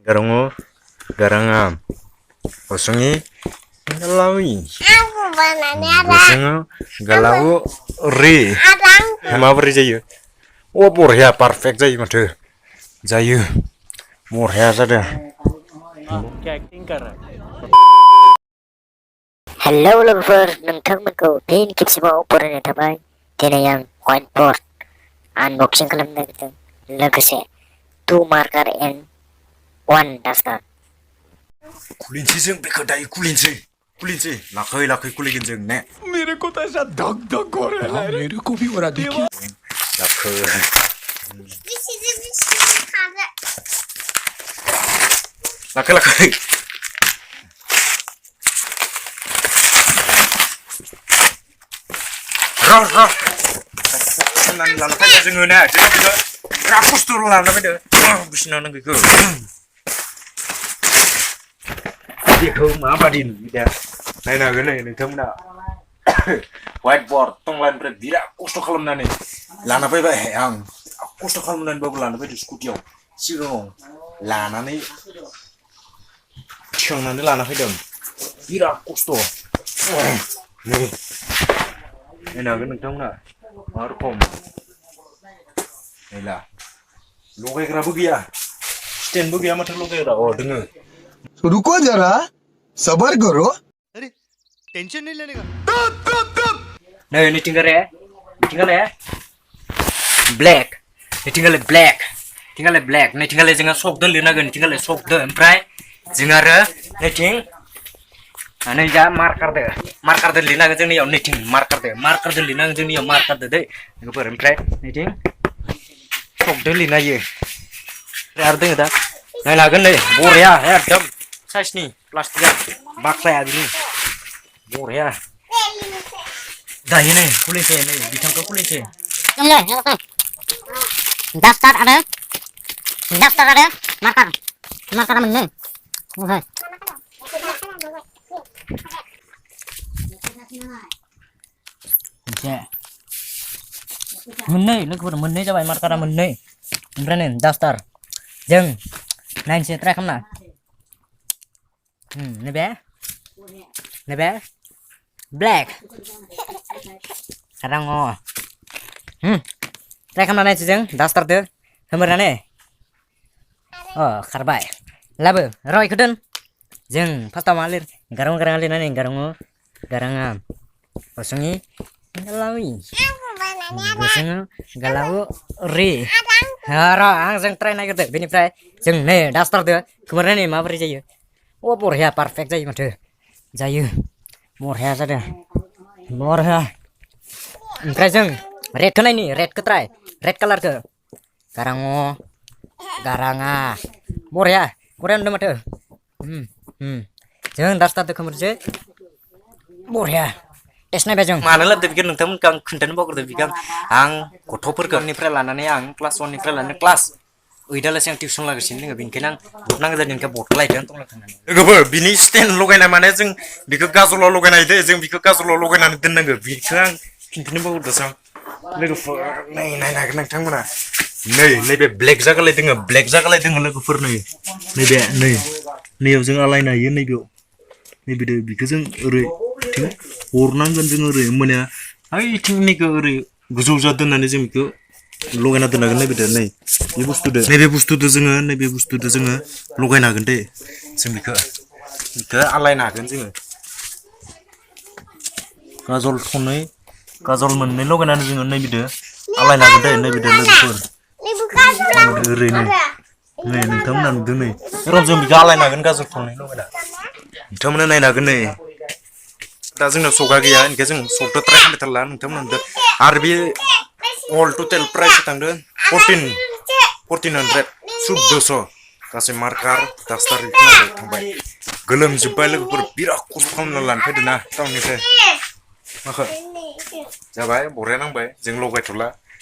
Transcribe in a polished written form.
Garango, garanga, osongi, galawi. Osongo, galau, ri. Mabri जायो. Oh बरया perfect जायो माथो. जायो. बरया जादों. क्या एक्टिंग कर रहा है? Hello lover, नोंथांमोनखौ फिन खेबसेबाव बरायनाय थाबाय। दिनै आं whiteboard unboxing खालामनो नागिरदों। लोगोसे 2 marker and 1 duster। कुलिनसै जों बेखौ दायो कुलिनसै लाखै कुलिगोन जों ने मेरे को तो ऐसा धक धक हो रहा है। मेरे को भी हो रहा देखिए। लाखै र खालामनानै लाना फैदो जोङो ने बिराद खस्थ' लाना फैदो बिसिना नों बेखौ माबादि नुयो दा नायनो हागोन नै नोंथांमोना व्हाइट बर्ड टंलानिफ्राय बिराद खस्थ' खालामनानै लाना फैबाय आं खस्थ' खालामनानैबाबो लाना फैदो स्कुटियाव सिगाङाव लानानै थिखांनानै लाना फैदों बिराद खस्थ' नै नायनो हागोन नोंथांमोना मा रोखोम नायला लगायग्राबो गैया स्टेन्डबो गैया माथो लगायग्रा दोङो रुको जरा सबर करो। अरे टेंशन नहीं लेने का। नै निथिंगाले ब्लेक निथिंगाले ब्लेक निथिंगाले जोंहा सकदो लिरनांगोन निथिंगाले सकदो ओमफ्राय जों आरो नैथिं नै जा मार्कारदो लिरनांगोन जोंनियाव नैथिं मार्कारदो लिरनांगोन जोंनियाव मार्कारदो दै लोगोफोर ओमफ्राय नैथिं सकदो लिरनायो ओमफ्राय आरो दोङो दा नायनो हागोन नै बरिया एकदम साइसनि प्लास्टिकआ बाख्लाया बिनि बरिया दायो नै खुलिसै नै बिथांखौ खुलिसै Duster ada marker मोननै ओमफ्राय मोननै लोगोफोर मोननै जाबाय मार्कारा मोननै ओमफ्राय नै डास्टार जों नायनोसै ट्राइ खालामना नैबे ब्लेक kadang ट्राइ खालामना नायनोसै जों डास्टारदो खोमोरनानै खारबाय लाबो र' इखौ दोन जों फार्स्टआव मा लिर गाराङा लिरनानै गाराङा osongi galawi osongo galau ri र' आं जों ट्राइ नागिरदो बेनिफ्राय जों नै डास्टारदो खोमोरनानै माबोरै जायो बरया पारफेक्ट जायो माथो जायो बरया जादों बरया ओमफ्राय जों रेडखौ नायनि रेडखौ ट्राइ रेड कालारखौ गाराङा बरया नुदों माथो जों डास्टारदो खोमोरसै बरया टेस्ट नायबाय जों मानो लाबोदो बेखौ नोंथांमोनखौ आं खोन्थानो बावगारदो बेखौ आं गथ'फोरनिफ्राय लानानै आं क्लास 1निफ्राय लानानै क्लास 8आलासै आं टिउसन लागासिनो दोङो बेनिखायनो आं बट नांगौ जादों बेनिखायनो बटखौ लायदों लोगोफोर बिनि स्टेन्ड लगायनाय माने जों बेखौ गाजलाव लगायनाय दे जों बेखौ गाजलाव लगायनानै दोननांगौ बेखौ आं खिन्थानो बावगारदोंसो लोगोफोर नायनो हागोन नोंथांमोना नैबे ब्लेक जागालाय दोङो लोगोफोर नैयाव जों आलायनो हायो नैबे बेखौ जों ओरै हरनांगोन जों ओरै होमबानिया ओइथिंनिखौ ओरै गोजौ जा दोननानै जों बेखौ लगायना दोननांगोन नैबे बुस्थुदो जोङो लगायनो हागोन दे जों बेखौ आलायनो हागोन जोङो गाजल मोननै लगायनानै जोङो नैबेदो आलायनो हागोन दे नैबेदो लोगोफोर ओरैनो नै नोंथांमोना नुदों नै र' जों बेखौ आलायनो हागोन गाजल थंनै लगायना नोंथांमोना नायनो हागोन नै दा जोंनाव सका गैया ओंखाय जों सकदो ट्राइ खालामबाय थारला नोंथांमोना नुदों आरो बे अल टटेल प्राइस थांदों 1400 1400 गासै मार्कार डास्टार थांबाय गोलोमजोब्बाय लोगोफोर बिराद खस्थ' खालामना लानो फैदों ना टाउननिफ्राय माखो जाबाय बरिया नांबाय जों लगायथ'ला